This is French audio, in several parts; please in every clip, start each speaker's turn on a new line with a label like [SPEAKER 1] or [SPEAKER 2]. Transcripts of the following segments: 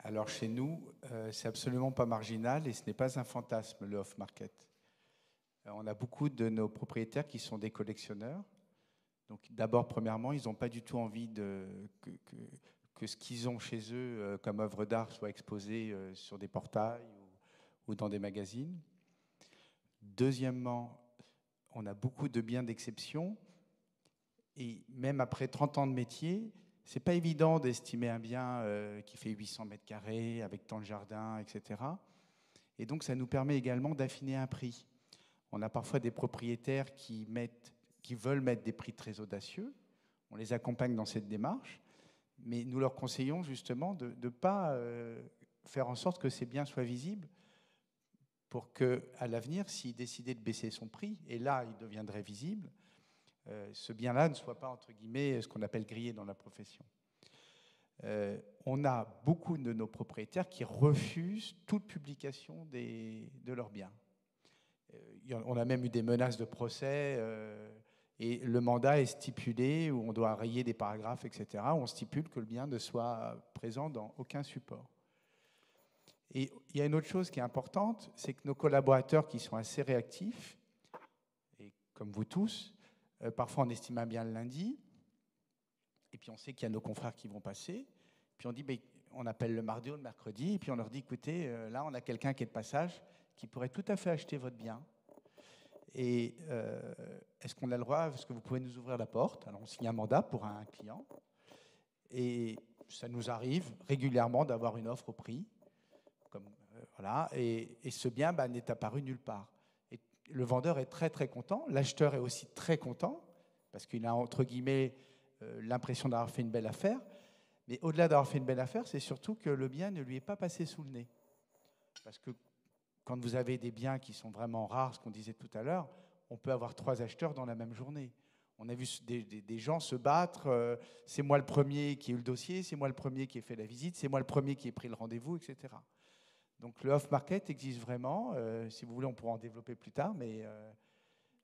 [SPEAKER 1] Alors chez nous, c'est absolument pas marginal et ce n'est pas un fantasme, le off-market. On a beaucoup de nos propriétaires qui sont des collectionneurs. Donc d'abord, premièrement, ils n'ont pas du tout envie que ce qu'ils ont chez eux comme œuvre d'art soit exposé sur des portails ou dans des magazines. Deuxièmement, on a beaucoup de biens d'exception. Et même après 30 ans de métier, c'est pas évident d'estimer un bien qui fait 800 mètres carrés, avec tant de jardins, etc. Et donc, ça nous permet également d'affiner un prix. On a parfois des propriétaires qui veulent mettre des prix très audacieux. On les accompagne dans cette démarche, mais nous leur conseillons justement de ne pas faire en sorte que ces biens soient visibles pour qu'à l'avenir, s'il décidait de baisser son prix, et là, il deviendrait visible, ce bien-là ne soit pas, entre guillemets, ce qu'on appelle grillé dans la profession. On a beaucoup de nos propriétaires qui refusent toute publication de leurs biens. On a même eu des menaces de procès, et le mandat est stipulé, où on doit rayer des paragraphes, etc., où on stipule que le bien ne soit présent dans aucun support. Et il y a une autre chose qui est importante, c'est que nos collaborateurs qui sont assez réactifs, et comme vous tous, parfois, on estime un bien le lundi, et puis on sait qu'il y a nos confrères qui vont passer. Puis on dit, on appelle le mardi ou le mercredi, et puis on leur dit, écoutez, là, on a quelqu'un qui est de passage, qui pourrait tout à fait acheter votre bien. Et est-ce qu'on a le droit, est-ce que vous pouvez nous ouvrir la porte? Alors on signe un mandat pour un client, et ça nous arrive régulièrement d'avoir une offre au prix, voilà, et ce bien n'est apparu nulle part. Le vendeur est très très content, l'acheteur est aussi très content, parce qu'il a entre guillemets l'impression d'avoir fait une belle affaire, mais au-delà d'avoir fait une belle affaire, c'est surtout que le bien ne lui est pas passé sous le nez. Parce que quand vous avez des biens qui sont vraiment rares, ce qu'on disait tout à l'heure, on peut avoir 3 acheteurs dans la même journée. On a vu des gens se battre, c'est moi le premier qui ai eu le dossier, c'est moi le premier qui ai fait la visite, c'est moi le premier qui ai pris le rendez-vous, etc. Donc le off-market existe vraiment. Si vous voulez, on pourra en développer plus tard, mais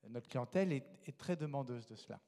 [SPEAKER 1] notre clientèle est très demandeuse de cela.